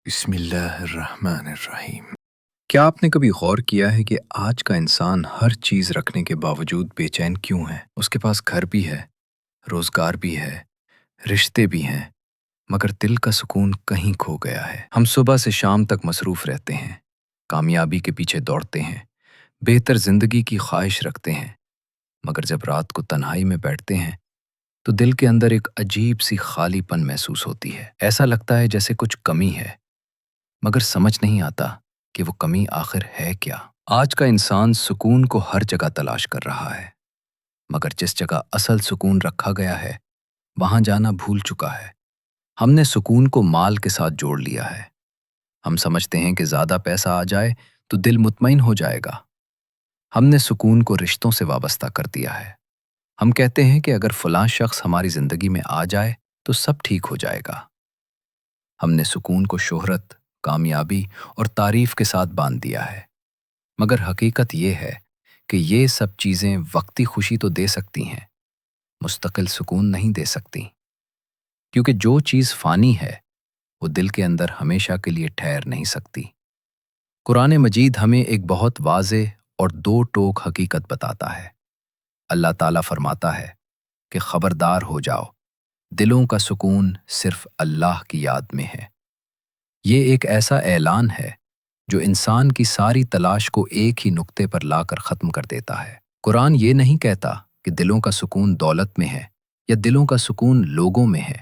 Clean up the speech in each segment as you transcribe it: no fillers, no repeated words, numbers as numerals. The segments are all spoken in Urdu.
بسم اللہ الرحمن الرحیم۔ کیا آپ نے کبھی غور کیا ہے کہ آج کا انسان ہر چیز رکھنے کے باوجود بے چین کیوں ہے؟ اس کے پاس گھر بھی ہے، روزگار بھی ہے، رشتے بھی ہیں، مگر دل کا سکون کہیں کھو گیا ہے۔ ہم صبح سے شام تک مصروف رہتے ہیں، کامیابی کے پیچھے دوڑتے ہیں، بہتر زندگی کی خواہش رکھتے ہیں، مگر جب رات کو تنہائی میں بیٹھتے ہیں تو دل کے اندر ایک عجیب سی خالی پن محسوس ہوتی ہے۔ ایسا لگتا ہے جیسے کچھ کمی ہے، مگر سمجھ نہیں آتا کہ وہ کمی آخر ہے کیا۔ آج کا انسان سکون کو ہر جگہ تلاش کر رہا ہے، مگر جس جگہ اصل سکون رکھا گیا ہے وہاں جانا بھول چکا ہے۔ ہم نے سکون کو مال کے ساتھ جوڑ لیا ہے۔ ہم سمجھتے ہیں کہ زیادہ پیسہ آ جائے تو دل مطمئن ہو جائے گا۔ ہم نے سکون کو رشتوں سے وابستہ کر دیا ہے۔ ہم کہتے ہیں کہ اگر فلاں شخص ہماری زندگی میں آ جائے تو سب ٹھیک ہو جائے گا۔ ہم نے سکون کو شہرت، کامیابی اور تعریف کے ساتھ باندھ دیا ہے، مگر حقیقت یہ ہے کہ یہ سب چیزیں وقتی خوشی تو دے سکتی ہیں، مستقل سکون نہیں دے سکتی، کیونکہ جو چیز فانی ہے وہ دل کے اندر ہمیشہ کے لیے ٹھہر نہیں سکتی۔ قرآن مجید ہمیں ایک بہت واضح اور دو ٹوک حقیقت بتاتا ہے۔ اللہ تعالیٰ فرماتا ہے کہ خبردار ہو جاؤ، دلوں کا سکون صرف اللہ کی یاد میں ہے۔ یہ ایک ایسا اعلان ہے جو انسان کی ساری تلاش کو ایک ہی نقطے پر لا کر ختم کر دیتا ہے۔ قرآن یہ نہیں کہتا کہ دلوں کا سکون دولت میں ہے یا دلوں کا سکون لوگوں میں ہے،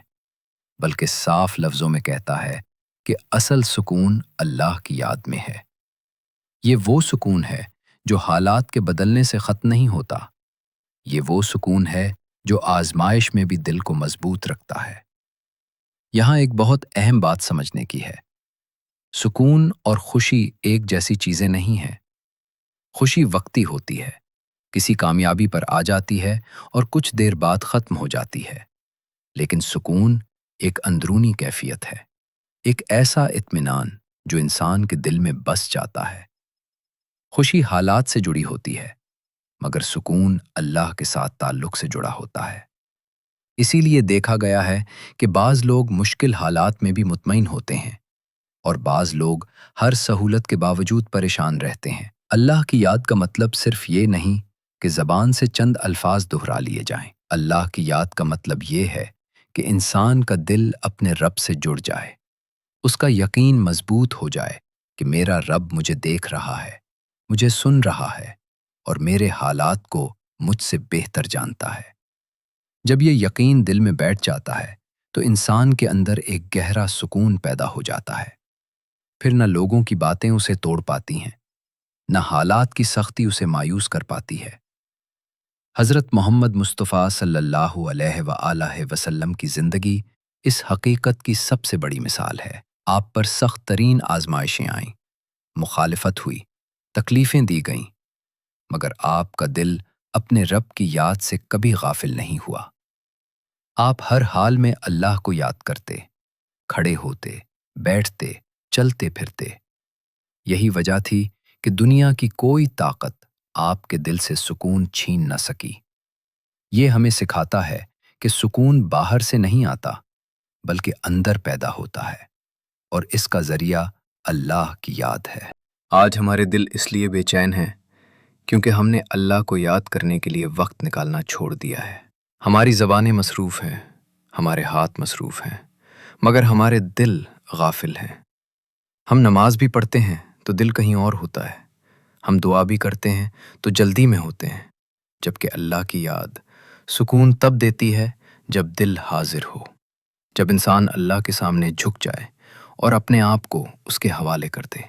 بلکہ صاف لفظوں میں کہتا ہے کہ اصل سکون اللہ کی یاد میں ہے۔ یہ وہ سکون ہے جو حالات کے بدلنے سے ختم نہیں ہوتا۔ یہ وہ سکون ہے جو آزمائش میں بھی دل کو مضبوط رکھتا ہے۔ یہاں ایک بہت اہم بات سمجھنے کی ہے۔ سکون اور خوشی ایک جیسی چیزیں نہیں ہیں۔ خوشی وقتی ہوتی ہے، کسی کامیابی پر آ جاتی ہے اور کچھ دیر بعد ختم ہو جاتی ہے، لیکن سکون ایک اندرونی کیفیت ہے، ایک ایسا اطمینان جو انسان کے دل میں بس جاتا ہے۔ خوشی حالات سے جڑی ہوتی ہے، مگر سکون اللہ کے ساتھ تعلق سے جڑا ہوتا ہے۔ اسی لیے دیکھا گیا ہے کہ بعض لوگ مشکل حالات میں بھی مطمئن ہوتے ہیں اور بعض لوگ ہر سہولت کے باوجود پریشان رہتے ہیں۔ اللہ کی یاد کا مطلب صرف یہ نہیں کہ زبان سے چند الفاظ دہرا لیے جائیں۔ اللہ کی یاد کا مطلب یہ ہے کہ انسان کا دل اپنے رب سے جڑ جائے، اس کا یقین مضبوط ہو جائے کہ میرا رب مجھے دیکھ رہا ہے، مجھے سن رہا ہے اور میرے حالات کو مجھ سے بہتر جانتا ہے۔ جب یہ یقین دل میں بیٹھ جاتا ہے تو انسان کے اندر ایک گہرا سکون پیدا ہو جاتا ہے۔ پھر نہ لوگوں کی باتیں اسے توڑ پاتی ہیں، نہ حالات کی سختی اسے مایوس کر پاتی ہے۔ حضرت محمد مصطفیٰ صلی اللہ علیہ وآلہ وسلم کی زندگی اس حقیقت کی سب سے بڑی مثال ہے۔ آپ پر سخت ترین آزمائشیں آئیں، مخالفت ہوئی، تکلیفیں دی گئیں، مگر آپ کا دل اپنے رب کی یاد سے کبھی غافل نہیں ہوا۔ آپ ہر حال میں اللہ کو یاد کرتے، کھڑے ہوتے، بیٹھتے، چلتے پھرتے۔ یہی وجہ تھی کہ دنیا کی کوئی طاقت آپ کے دل سے سکون چھین نہ سکی۔ یہ ہمیں سکھاتا ہے کہ سکون باہر سے نہیں آتا، بلکہ اندر پیدا ہوتا ہے، اور اس کا ذریعہ اللہ کی یاد ہے۔ آج ہمارے دل اس لیے بے چین ہیں کیونکہ ہم نے اللہ کو یاد کرنے کے لیے وقت نکالنا چھوڑ دیا ہے۔ ہماری زبانیں مصروف ہیں، ہمارے ہاتھ مصروف ہیں، مگر ہمارے دل غافل ہیں۔ ہم نماز بھی پڑھتے ہیں تو دل کہیں اور ہوتا ہے، ہم دعا بھی کرتے ہیں تو جلدی میں ہوتے ہیں، جبکہ اللہ کی یاد سکون تب دیتی ہے جب دل حاضر ہو، جب انسان اللہ کے سامنے جھک جائے اور اپنے آپ کو اس کے حوالے کر دے۔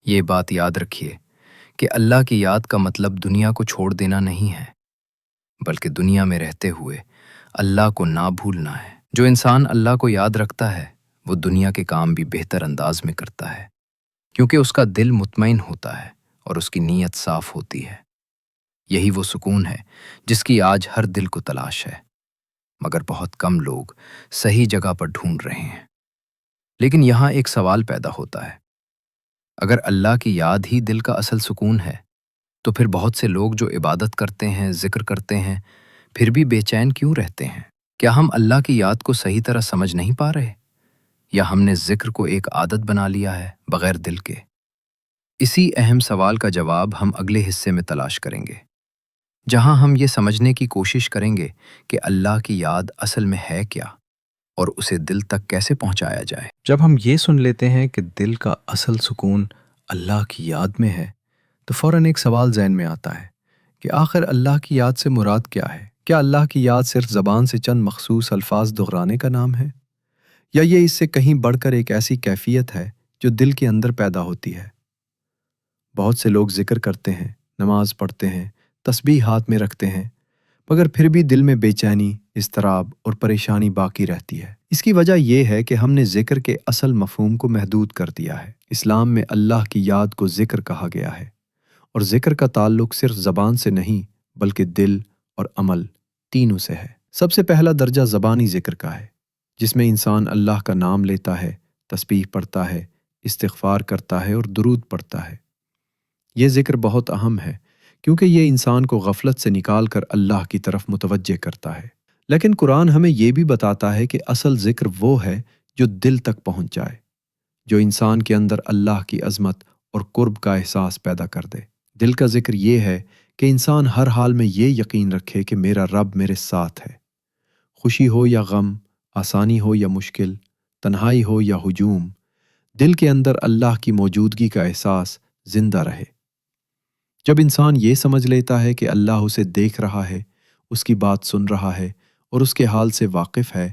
یہ بات یاد رکھیے کہ اللہ کی یاد کا مطلب دنیا کو چھوڑ دینا نہیں ہے، بلکہ دنیا میں رہتے ہوئے اللہ کو نہ بھولنا ہے۔ جو انسان اللہ کو یاد رکھتا ہے وہ دنیا کے کام بھی بہتر انداز میں کرتا ہے، کیونکہ اس کا دل مطمئن ہوتا ہے اور اس کی نیت صاف ہوتی ہے۔ یہی وہ سکون ہے جس کی آج ہر دل کو تلاش ہے، مگر بہت کم لوگ صحیح جگہ پر ڈھونڈ رہے ہیں۔ لیکن یہاں ایک سوال پیدا ہوتا ہے، اگر اللہ کی یاد ہی دل کا اصل سکون ہے تو پھر بہت سے لوگ جو عبادت کرتے ہیں، ذکر کرتے ہیں، پھر بھی بے چین کیوں رہتے ہیں؟ کیا ہم اللہ کی یاد کو صحیح طرح سمجھ نہیں پا رہے؟ یا ہم نے ذکر کو ایک عادت بنا لیا ہے بغیر دل کے؟ اسی اہم سوال کا جواب ہم اگلے حصے میں تلاش کریں گے، جہاں ہم یہ سمجھنے کی کوشش کریں گے کہ اللہ کی یاد اصل میں ہے کیا اور اسے دل تک کیسے پہنچایا جائے۔ جب ہم یہ سن لیتے ہیں کہ دل کا اصل سکون اللہ کی یاد میں ہے، تو فوراً ایک سوال ذہن میں آتا ہے کہ آخر اللہ کی یاد سے مراد کیا ہے؟ کیا اللہ کی یاد صرف زبان سے چند مخصوص الفاظ دہرانے کا نام ہے؟ یا یہ اس سے کہیں بڑھ کر ایک ایسی کیفیت ہے جو دل کے اندر پیدا ہوتی ہے؟ بہت سے لوگ ذکر کرتے ہیں، نماز پڑھتے ہیں، تسبیح ہاتھ میں رکھتے ہیں، مگر پھر بھی دل میں بے چینی، اضطراب اور پریشانی باقی رہتی ہے۔ اس کی وجہ یہ ہے کہ ہم نے ذکر کے اصل مفہوم کو محدود کر دیا ہے۔ اسلام میں اللہ کی یاد کو ذکر کہا گیا ہے، اور ذکر کا تعلق صرف زبان سے نہیں بلکہ دل اور عمل تینوں سے ہے۔ سب سے پہلا درجہ زبانی ذکر کا ہے، جس میں انسان اللہ کا نام لیتا ہے، تسبیح پڑھتا ہے، استغفار کرتا ہے اور درود پڑھتا ہے۔ یہ ذکر بہت اہم ہے کیونکہ یہ انسان کو غفلت سے نکال کر اللہ کی طرف متوجہ کرتا ہے۔ لیکن قرآن ہمیں یہ بھی بتاتا ہے کہ اصل ذکر وہ ہے جو دل تک پہنچ جائے، جو انسان کے اندر اللہ کی عظمت اور قرب کا احساس پیدا کر دے۔ دل کا ذکر یہ ہے کہ انسان ہر حال میں یہ یقین رکھے کہ میرا رب میرے ساتھ ہے، خوشی ہو یا غم، آسانی ہو یا مشکل، تنہائی ہو یا ہجوم، دل کے اندر اللہ کی موجودگی کا احساس زندہ رہے۔ جب انسان یہ سمجھ لیتا ہے کہ اللہ اسے دیکھ رہا ہے، اس کی بات سن رہا ہے اور اس کے حال سے واقف ہے،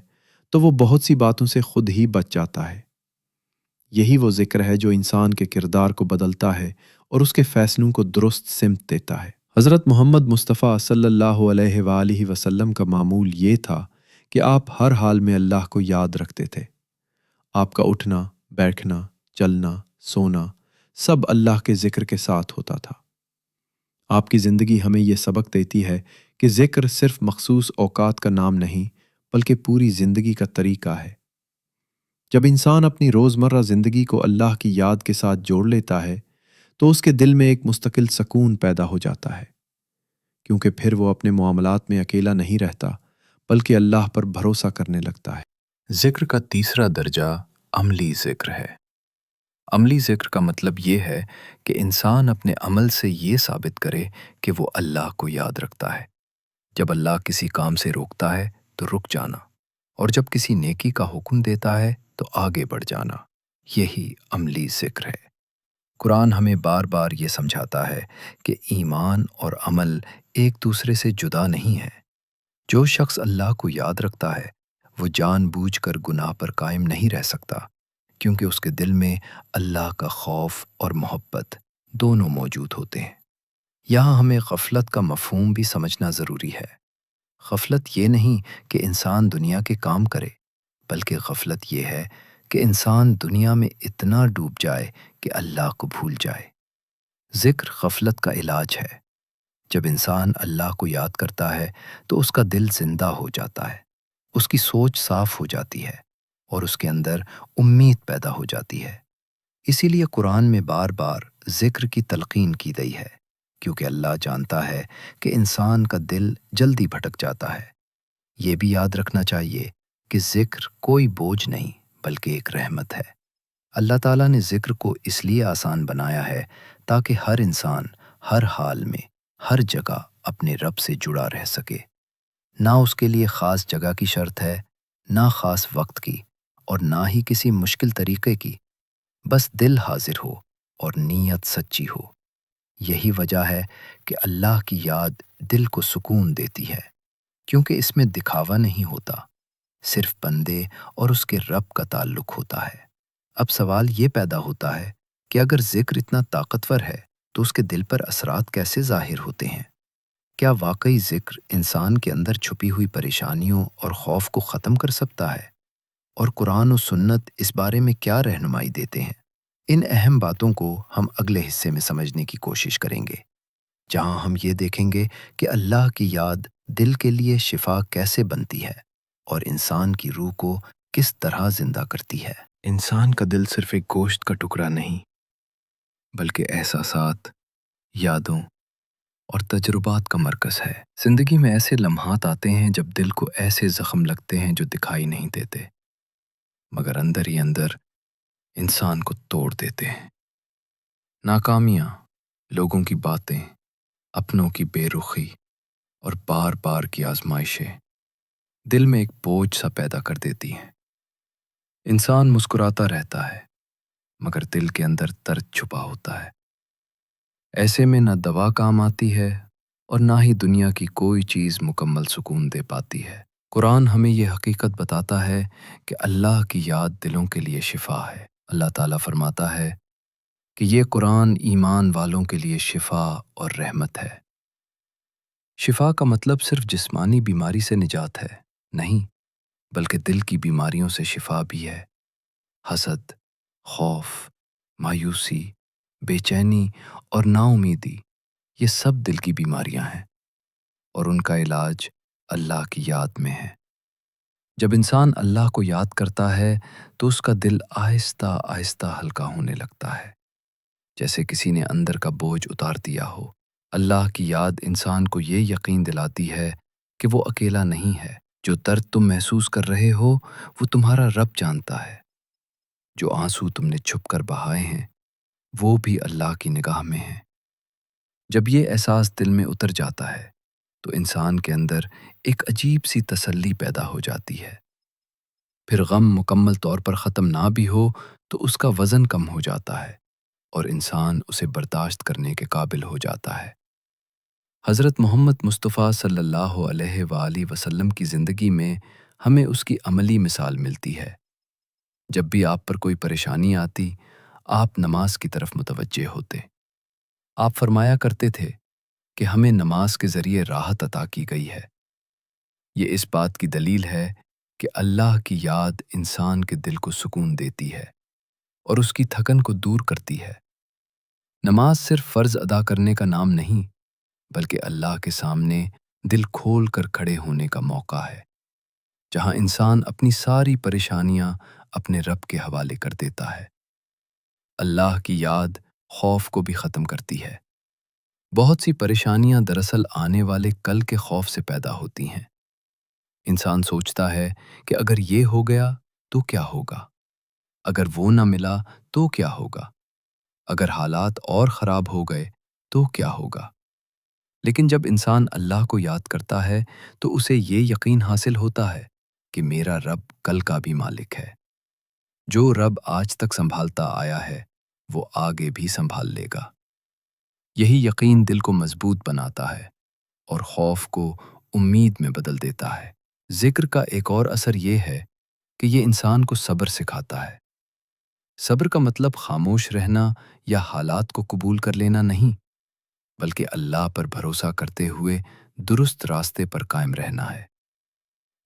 تو وہ بہت سی باتوں سے خود ہی بچ جاتا ہے۔ یہی وہ ذکر ہے جو انسان کے کردار کو بدلتا ہے اور اس کے فیصلوں کو درست سمت دیتا ہے۔ حضرت محمد مصطفیٰ صلی اللہ علیہ وآلہ وسلم کا معمول یہ تھا کہ آپ ہر حال میں اللہ کو یاد رکھتے تھے۔ آپ کا اٹھنا، بیٹھنا، چلنا، سونا سب اللہ کے ذکر کے ساتھ ہوتا تھا۔ آپ کی زندگی ہمیں یہ سبق دیتی ہے کہ ذکر صرف مخصوص اوقات کا نام نہیں بلکہ پوری زندگی کا طریقہ ہے۔ جب انسان اپنی روزمرہ زندگی کو اللہ کی یاد کے ساتھ جوڑ لیتا ہے تو اس کے دل میں ایک مستقل سکون پیدا ہو جاتا ہے، کیونکہ پھر وہ اپنے معاملات میں اکیلا نہیں رہتا بلکہ اللہ پر بھروسہ کرنے لگتا ہے۔ ذکر کا تیسرا درجہ عملی ذکر ہے۔ عملی ذکر کا مطلب یہ ہے کہ انسان اپنے عمل سے یہ ثابت کرے کہ وہ اللہ کو یاد رکھتا ہے۔ جب اللہ کسی کام سے روکتا ہے تو رک جانا، اور جب کسی نیکی کا حکم دیتا ہے تو آگے بڑھ جانا، یہی عملی ذکر ہے۔ قرآن ہمیں بار بار یہ سمجھاتا ہے کہ ایمان اور عمل ایک دوسرے سے جدا نہیں ہیں۔ جو شخص اللہ کو یاد رکھتا ہے وہ جان بوجھ کر گناہ پر قائم نہیں رہ سکتا، کیونکہ اس کے دل میں اللہ کا خوف اور محبت دونوں موجود ہوتے ہیں۔ یہاں ہمیں غفلت کا مفہوم بھی سمجھنا ضروری ہے۔ غفلت یہ نہیں کہ انسان دنیا کے کام کرے، بلکہ غفلت یہ ہے کہ انسان دنیا میں اتنا ڈوب جائے کہ اللہ کو بھول جائے۔ ذکر غفلت کا علاج ہے۔ جب انسان اللہ کو یاد کرتا ہے تو اس کا دل زندہ ہو جاتا ہے، اس کی سوچ صاف ہو جاتی ہے اور اس کے اندر امید پیدا ہو جاتی ہے۔ اسی لیے قرآن میں بار بار ذکر کی تلقین کی گئی ہے، کیونکہ اللہ جانتا ہے کہ انسان کا دل جلدی بھٹک جاتا ہے۔ یہ بھی یاد رکھنا چاہیے کہ ذکر کوئی بوجھ نہیں بلکہ ایک رحمت ہے۔ اللہ تعالیٰ نے ذکر کو اس لیے آسان بنایا ہے تاکہ ہر انسان ہر حال میں ہر جگہ اپنے رب سے جڑا رہ سکے۔ نہ اس کے لیے خاص جگہ کی شرط ہے، نہ خاص وقت کی، اور نہ ہی کسی مشکل طریقے کی، بس دل حاضر ہو اور نیت سچی ہو۔ یہی وجہ ہے کہ اللہ کی یاد دل کو سکون دیتی ہے، کیونکہ اس میں دکھاوا نہیں ہوتا، صرف بندے اور اس کے رب کا تعلق ہوتا ہے۔ اب سوال یہ پیدا ہوتا ہے کہ اگر ذکر اتنا طاقتور ہے تو اس کے دل پر اثرات کیسے ظاہر ہوتے ہیں؟ کیا واقعی ذکر انسان کے اندر چھپی ہوئی پریشانیوں اور خوف کو ختم کر سکتا ہے؟ اور قرآن و سنت اس بارے میں کیا رہنمائی دیتے ہیں؟ ان اہم باتوں کو ہم اگلے حصے میں سمجھنے کی کوشش کریں گے، جہاں ہم یہ دیکھیں گے کہ اللہ کی یاد دل کے لیے شفا کیسے بنتی ہے اور انسان کی روح کو کس طرح زندہ کرتی ہے۔ انسان کا دل صرف ایک گوشت کا ٹکڑا نہیں، بلکہ احساسات، یادوں اور تجربات کا مرکز ہے۔ زندگی میں ایسے لمحات آتے ہیں جب دل کو ایسے زخم لگتے ہیں جو دکھائی نہیں دیتے، مگر اندر ہی اندر انسان کو توڑ دیتے ہیں۔ ناکامیاں، لوگوں کی باتیں، اپنوں کی بے رخی اور بار بار کی آزمائشیں دل میں ایک بوجھ سا پیدا کر دیتی ہیں۔ انسان مسکراتا رہتا ہے مگر دل کے اندر درد چھپا ہوتا ہے۔ ایسے میں نہ دوا کام آتی ہے اور نہ ہی دنیا کی کوئی چیز مکمل سکون دے پاتی ہے۔ قرآن ہمیں یہ حقیقت بتاتا ہے کہ اللہ کی یاد دلوں کے لیے شفا ہے۔ اللہ تعالیٰ فرماتا ہے کہ یہ قرآن ایمان والوں کے لیے شفا اور رحمت ہے۔ شفا کا مطلب صرف جسمانی بیماری سے نجات ہے نہیں، بلکہ دل کی بیماریوں سے شفا بھی ہے۔ حسد، خوف، مایوسی، بے چینی اور نا امیدی، یہ سب دل کی بیماریاں ہیں اور ان کا علاج اللہ کی یاد میں ہے۔ جب انسان اللہ کو یاد کرتا ہے تو اس کا دل آہستہ آہستہ ہلکا ہونے لگتا ہے، جیسے کسی نے اندر کا بوجھ اتار دیا ہو۔ اللہ کی یاد انسان کو یہ یقین دلاتی ہے کہ وہ اکیلا نہیں ہے۔ جو درد تم محسوس کر رہے ہو وہ تمہارا رب جانتا ہے۔ جو آنسو تم نے چھپ کر بہائے ہیں وہ بھی اللہ کی نگاہ میں ہیں۔ جب یہ احساس دل میں اتر جاتا ہے تو انسان کے اندر ایک عجیب سی تسلی پیدا ہو جاتی ہے۔ پھر غم مکمل طور پر ختم نہ بھی ہو تو اس کا وزن کم ہو جاتا ہے اور انسان اسے برداشت کرنے کے قابل ہو جاتا ہے۔ حضرت محمد مصطفیٰ صلی اللہ علیہ وآلہ وسلم کی زندگی میں ہمیں اس کی عملی مثال ملتی ہے۔ جب بھی آپ پر کوئی پریشانی آتی، آپ نماز کی طرف متوجہ ہوتے۔ آپ فرمایا کرتے تھے کہ ہمیں نماز کے ذریعے راحت عطا کی گئی ہے۔ یہ اس بات کی دلیل ہے کہ اللہ کی یاد انسان کے دل کو سکون دیتی ہے اور اس کی تھکن کو دور کرتی ہے۔ نماز صرف فرض ادا کرنے کا نام نہیں، بلکہ اللہ کے سامنے دل کھول کر کھڑے ہونے کا موقع ہے، جہاں انسان اپنی ساری پریشانیاں اپنے رب کے حوالے کر دیتا ہے۔ اللہ کی یاد خوف کو بھی ختم کرتی ہے۔ بہت سی پریشانیاں دراصل آنے والے کل کے خوف سے پیدا ہوتی ہیں۔ انسان سوچتا ہے کہ اگر یہ ہو گیا تو کیا ہوگا؟ اگر وہ نہ ملا تو کیا ہوگا؟ اگر حالات اور خراب ہو گئے تو کیا ہوگا؟ لیکن جب انسان اللہ کو یاد کرتا ہے تو اسے یہ یقین حاصل ہوتا ہے کہ میرا رب کل کا بھی مالک ہے۔ جو رب آج تک سنبھالتا آیا ہے وہ آگے بھی سنبھال لے گا۔ یہی یقین دل کو مضبوط بناتا ہے اور خوف کو امید میں بدل دیتا ہے۔ ذکر کا ایک اور اثر یہ ہے کہ یہ انسان کو صبر سکھاتا ہے۔ صبر کا مطلب خاموش رہنا یا حالات کو قبول کر لینا نہیں، بلکہ اللہ پر بھروسہ کرتے ہوئے درست راستے پر قائم رہنا ہے۔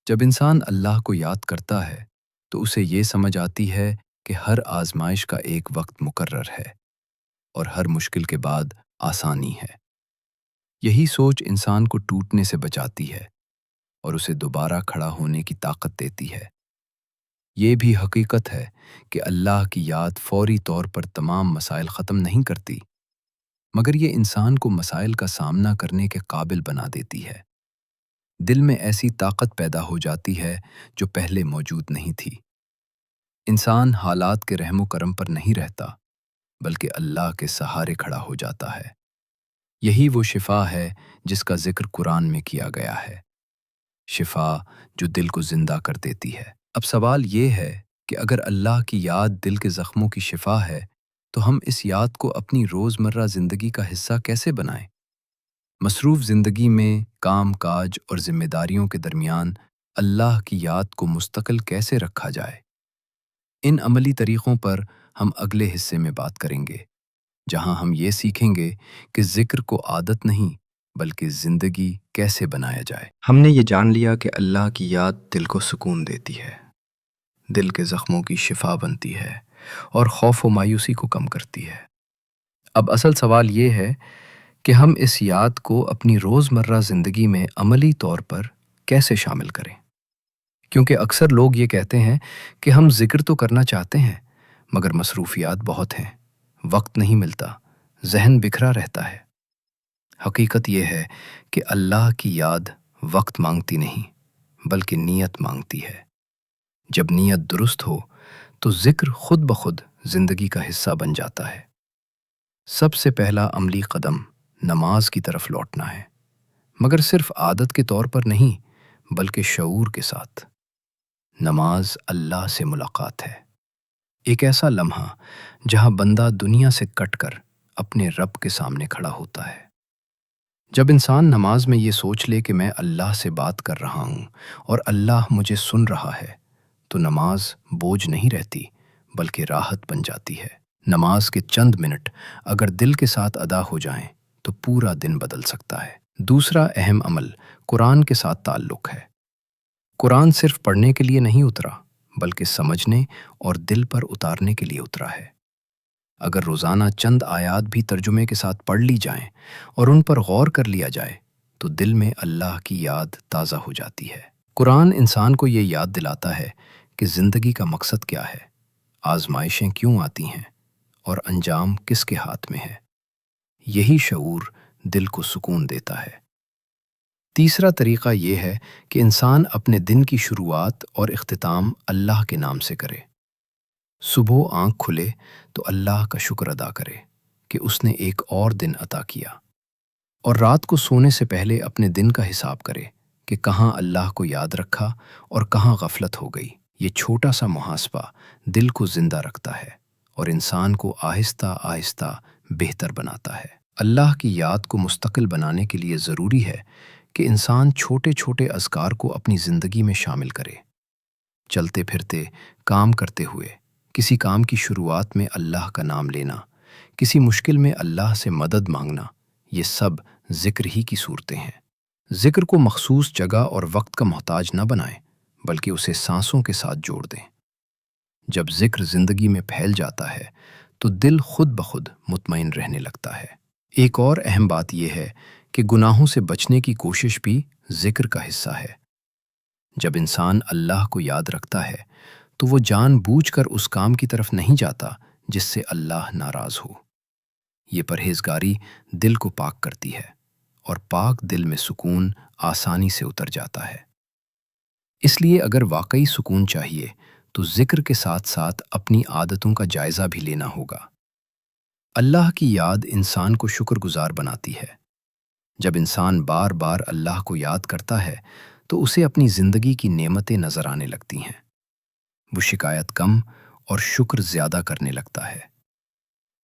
جب انسان اللہ کو یاد کرتا ہے تو اسے یہ سمجھ آتی ہے کہ ہر آزمائش کا ایک وقت مقرر ہے اور ہر مشکل کے بعد آسانی ہے۔ یہی سوچ انسان کو ٹوٹنے سے بچاتی ہے اور اسے دوبارہ کھڑا ہونے کی طاقت دیتی ہے۔ یہ بھی حقیقت ہے کہ اللہ کی یاد فوری طور پر تمام مسائل ختم نہیں کرتی، مگر یہ انسان کو مسائل کا سامنا کرنے کے قابل بنا دیتی ہے۔ دل میں ایسی طاقت پیدا ہو جاتی ہے جو پہلے موجود نہیں تھی۔ انسان حالات کے رحم و کرم پر نہیں رہتا، بلکہ اللہ کے سہارے کھڑا ہو جاتا ہے۔ یہی وہ شفا ہے جس کا ذکر قرآن میں کیا گیا ہے، شفا جو دل کو زندہ کر دیتی ہے۔ اب سوال یہ ہے کہ اگر اللہ کی یاد دل کے زخموں کی شفا ہے تو ہم اس یاد کو اپنی روزمرہ زندگی کا حصہ کیسے بنائیں؟ مصروف زندگی میں کام کاج اور ذمہ داریوں کے درمیان اللہ کی یاد کو مستقل کیسے رکھا جائے؟ ان عملی طریقوں پر ہم اگلے حصے میں بات کریں گے، جہاں ہم یہ سیکھیں گے کہ ذکر کو عادت نہیں بلکہ زندگی کیسے بنایا جائے۔ ہم نے یہ جان لیا کہ اللہ کی یاد دل کو سکون دیتی ہے، دل کے زخموں کی شفا بنتی ہے اور خوف و مایوسی کو کم کرتی ہے۔ اب اصل سوال یہ ہے کہ ہم اس یاد کو اپنی روزمرہ زندگی میں عملی طور پر کیسے شامل کریں، کیونکہ اکثر لوگ یہ کہتے ہیں کہ ہم ذکر تو کرنا چاہتے ہیں مگر مصروفیات بہت ہیں، وقت نہیں ملتا، ذہن بکھرا رہتا ہے۔ حقیقت یہ ہے کہ اللہ کی یاد وقت مانگتی نہیں بلکہ نیت مانگتی ہے۔ جب نیت درست ہو تو ذکر خود بخود زندگی کا حصہ بن جاتا ہے۔ سب سے پہلا عملی قدم نماز کی طرف لوٹنا ہے، مگر صرف عادت کے طور پر نہیں بلکہ شعور کے ساتھ۔ نماز اللہ سے ملاقات ہے، ایک ایسا لمحہ جہاں بندہ دنیا سے کٹ کر اپنے رب کے سامنے کھڑا ہوتا ہے۔ جب انسان نماز میں یہ سوچ لے کہ میں اللہ سے بات کر رہا ہوں اور اللہ مجھے سن رہا ہے، تو نماز بوجھ نہیں رہتی بلکہ راحت بن جاتی ہے۔ نماز کے چند منٹ اگر دل کے ساتھ ادا ہو جائیں تو پورا دن بدل سکتا ہے۔ دوسرا اہم عمل قرآن کے ساتھ تعلق ہے۔ قرآن صرف پڑھنے کے لیے نہیں اترا بلکہ سمجھنے اور دل پر اتارنے کے لیے اترا ہے۔ اگر روزانہ چند آیات بھی ترجمے کے ساتھ پڑھ لی جائیں اور ان پر غور کر لیا جائے تو دل میں اللہ کی یاد تازہ ہو جاتی ہے۔ قرآن انسان کو یہ یاد دلاتا ہے کہ زندگی کا مقصد کیا ہے، آزمائشیں کیوں آتی ہیں اور انجام کس کے ہاتھ میں ہے۔ یہی شعور دل کو سکون دیتا ہے۔ تیسرا طریقہ یہ ہے کہ انسان اپنے دن کی شروعات اور اختتام اللہ کے نام سے کرے۔ صبح آنکھ کھلے تو اللہ کا شکر ادا کرے کہ اس نے ایک اور دن عطا کیا، اور رات کو سونے سے پہلے اپنے دن کا حساب کرے کہ کہاں اللہ کو یاد رکھا اور کہاں غفلت ہو گئی۔ یہ چھوٹا سا محاسبہ دل کو زندہ رکھتا ہے اور انسان کو آہستہ آہستہ بہتر بناتا ہے۔ اللہ کی یاد کو مستقل بنانے کے لیے ضروری ہے کہ انسان چھوٹے چھوٹے اذکار کو اپنی زندگی میں شامل کرے۔ چلتے پھرتے، کام کرتے ہوئے، کسی کام کی شروعات میں اللہ کا نام لینا، کسی مشکل میں اللہ سے مدد مانگنا، یہ سب ذکر ہی کی صورتیں ہیں۔ ذکر کو مخصوص جگہ اور وقت کا محتاج نہ بنائیں بلکہ اسے سانسوں کے ساتھ جوڑ دیں۔ جب ذکر زندگی میں پھیل جاتا ہے تو دل خود بخود مطمئن رہنے لگتا ہے۔ ایک اور اہم بات یہ ہے کہ گناہوں سے بچنے کی کوشش بھی ذکر کا حصہ ہے۔ جب انسان اللہ کو یاد رکھتا ہے تو وہ جان بوجھ کر اس کام کی طرف نہیں جاتا جس سے اللہ ناراض ہو۔ یہ پرہیزگاری دل کو پاک کرتی ہے اور پاک دل میں سکون آسانی سے اتر جاتا ہے۔ اس لیے اگر واقعی سکون چاہیے تو ذکر کے ساتھ ساتھ اپنی عادتوں کا جائزہ بھی لینا ہوگا۔ اللہ کی یاد انسان کو شکر گزار بناتی ہے۔ جب انسان بار بار اللہ کو یاد کرتا ہے تو اسے اپنی زندگی کی نعمتیں نظر آنے لگتی ہیں۔ وہ شکایت کم اور شکر زیادہ کرنے لگتا ہے۔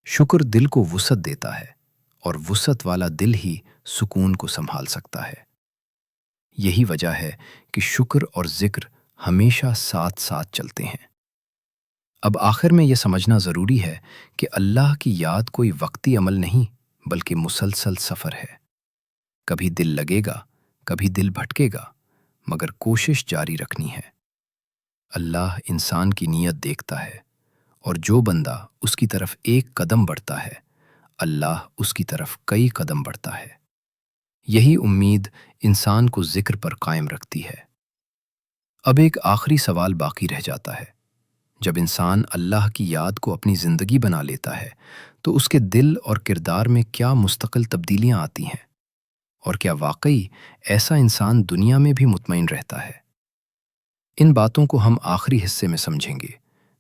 شکر دل کو وسعت دیتا ہے اور وسعت والا دل ہی سکون کو سنبھال سکتا ہے۔ یہی وجہ ہے کہ شکر اور ذکر ہمیشہ ساتھ ساتھ چلتے ہیں۔ اب آخر میں یہ سمجھنا ضروری ہے کہ اللہ کی یاد کوئی وقتی عمل نہیں بلکہ مسلسل سفر ہے۔ کبھی دل لگے گا، کبھی دل بھٹکے گا، مگر کوشش جاری رکھنی ہے۔ اللہ انسان کی نیت دیکھتا ہے، اور جو بندہ اس کی طرف ایک قدم بڑھتا ہے، اللہ اس کی طرف کئی قدم بڑھتا ہے۔ یہی امید انسان کو ذکر پر قائم رکھتی ہے۔ اب ایک آخری سوال باقی رہ جاتا ہے۔ جب انسان اللہ کی یاد کو اپنی زندگی بنا لیتا ہے تو اس کے دل اور کردار میں کیا مستقل تبدیلیاں آتی ہیں، اور کیا واقعی ایسا انسان دنیا میں بھی مطمئن رہتا ہے؟ ان باتوں کو ہم آخری حصے میں سمجھیں گے،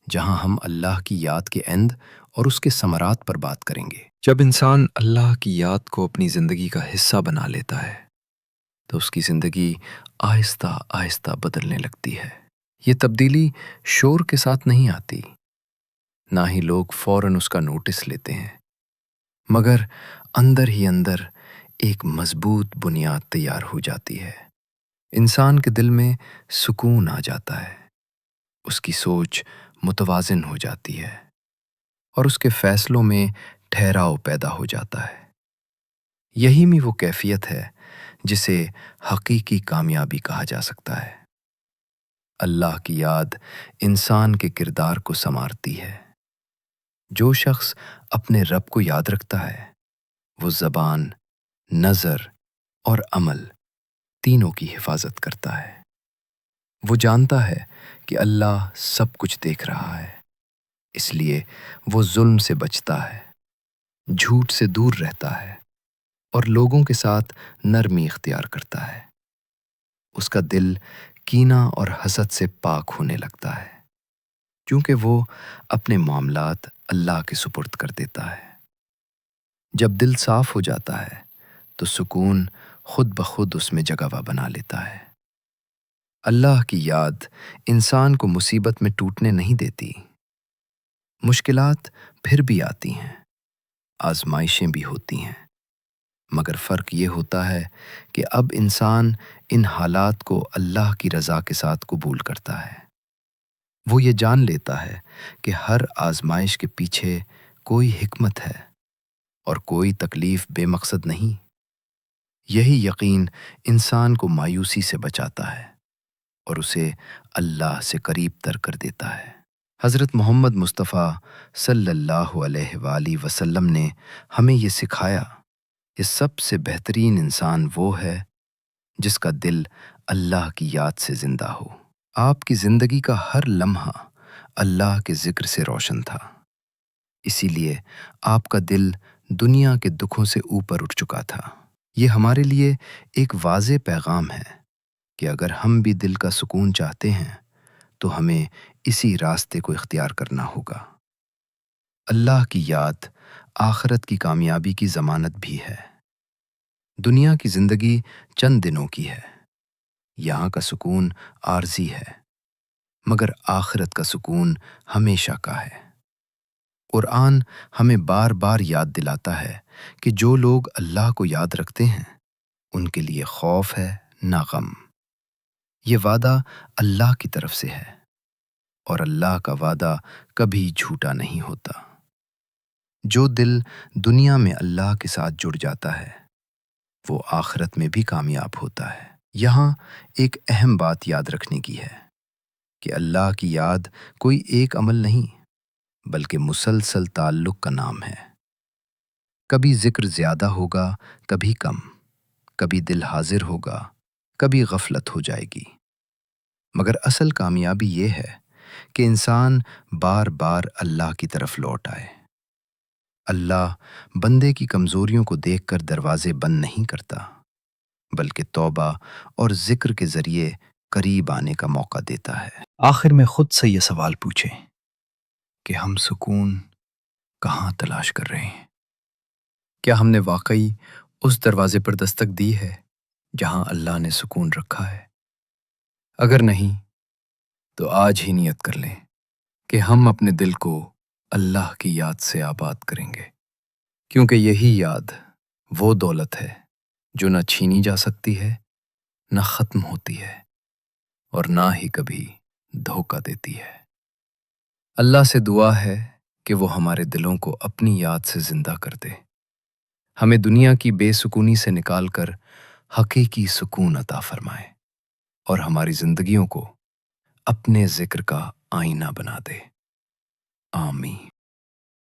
جہاں ہم اللہ کی یاد کے اند اور اس کے ثمرات پر بات کریں گے۔ جب انسان اللہ کی یاد کو اپنی زندگی کا حصہ بنا لیتا ہے تو اس کی زندگی آہستہ آہستہ بدلنے لگتی ہے۔ یہ تبدیلی شور کے ساتھ نہیں آتی، نہ ہی لوگ فوراً اس کا نوٹس لیتے ہیں، مگر اندر ہی اندر ایک مضبوط بنیاد تیار ہو جاتی ہے۔ انسان کے دل میں سکون آ جاتا ہے، اس کی سوچ متوازن ہو جاتی ہے، اور اس کے فیصلوں میں ٹھہراؤ پیدا ہو جاتا ہے۔ یہی میں وہ کیفیت ہے جسے حقیقی کامیابی کہا جا سکتا ہے۔ اللہ کی یاد انسان کے کردار کو سنوارتی ہے۔ جو شخص اپنے رب کو یاد رکھتا ہے وہ زبان، نظر اور عمل تینوں کی حفاظت کرتا ہے۔ وہ جانتا ہے کہ اللہ سب کچھ دیکھ رہا ہے، اس لیے وہ ظلم سے بچتا ہے، جھوٹ سے دور رہتا ہے اور لوگوں کے ساتھ نرمی اختیار کرتا ہے۔ اس کا دل کینہ اور حسد سے پاک ہونے لگتا ہے۔ کیونکہ وہ اپنے معاملات اللہ کے سپرد کر دیتا ہے۔ جب دل صاف ہو جاتا ہے تو سکون خود بخود اس میں جگہ بنا لیتا ہے۔ اللہ کی یاد انسان کو مصیبت میں ٹوٹنے نہیں دیتی۔ مشکلات پھر بھی آتی ہیں، آزمائشیں بھی ہوتی ہیں، مگر فرق یہ ہوتا ہے کہ اب انسان ان حالات کو اللہ کی رضا کے ساتھ قبول کرتا ہے۔ وہ یہ جان لیتا ہے کہ ہر آزمائش کے پیچھے کوئی حکمت ہے اور کوئی تکلیف بے مقصد نہیں۔ یہی یقین انسان کو مایوسی سے بچاتا ہے اور اسے اللہ سے قریب تر کر دیتا ہے۔ حضرت محمد مصطفیٰ صلی اللہ علیہ وآلہ وسلم نے ہمیں یہ سکھایا کہ سب سے بہترین انسان وہ ہے جس کا دل اللہ کی یاد سے زندہ ہو۔ آپ کی زندگی کا ہر لمحہ اللہ کے ذکر سے روشن تھا، اسی لیے آپ کا دل دنیا کے دکھوں سے اوپر اٹھ چکا تھا۔ یہ ہمارے لیے ایک واضح پیغام ہے کہ اگر ہم بھی دل کا سکون چاہتے ہیں تو ہمیں اسی راستے کو اختیار کرنا ہوگا۔ اللہ کی یاد آخرت کی کامیابی کی ضمانت بھی ہے۔ دنیا کی زندگی چند دنوں کی ہے، یہاں کا سکون عارضی ہے، مگر آخرت کا سکون ہمیشہ کا ہے۔ قرآن ہمیں بار بار یاد دلاتا ہے کہ جو لوگ اللہ کو یاد رکھتے ہیں ان کے لیے خوف ہے نہ غم۔ یہ وعدہ اللہ کی طرف سے ہے اور اللہ کا وعدہ کبھی جھوٹا نہیں ہوتا۔ جو دل دنیا میں اللہ کے ساتھ جڑ جاتا ہے وہ آخرت میں بھی کامیاب ہوتا ہے۔ یہاں ایک اہم بات یاد رکھنے کی ہے کہ اللہ کی یاد کوئی ایک عمل نہیں بلکہ مسلسل تعلق کا نام ہے۔ کبھی ذکر زیادہ ہوگا، کبھی کم، کبھی دل حاضر ہوگا، کبھی غفلت ہو جائے گی، مگر اصل کامیابی یہ ہے کہ انسان بار بار اللہ کی طرف لوٹ آئے۔ اللہ بندے کی کمزوریوں کو دیکھ کر دروازے بند نہیں کرتا بلکہ توبہ اور ذکر کے ذریعے قریب آنے کا موقع دیتا ہے۔ آخر میں خود سے یہ سوال پوچھیں کہ ہم سکون کہاں تلاش کر رہے ہیں؟ کیا ہم نے واقعی اس دروازے پر دستک دی ہے جہاں اللہ نے سکون رکھا ہے؟ اگر نہیں تو آج ہی نیت کر لیں کہ ہم اپنے دل کو اللہ کی یاد سے آباد کریں گے، کیونکہ یہی یاد وہ دولت ہے جو نہ چھینی جا سکتی ہے، نہ ختم ہوتی ہے اور نہ ہی کبھی دھوکہ دیتی ہے۔ اللہ سے دعا ہے کہ وہ ہمارے دلوں کو اپنی یاد سے زندہ کر دے، ہمیں دنیا کی بے سکونی سے نکال کر حقیقی سکون عطا فرمائے اور ہماری زندگیوں کو اپنے ذکر کا آئینہ بنا دے۔ آمین۔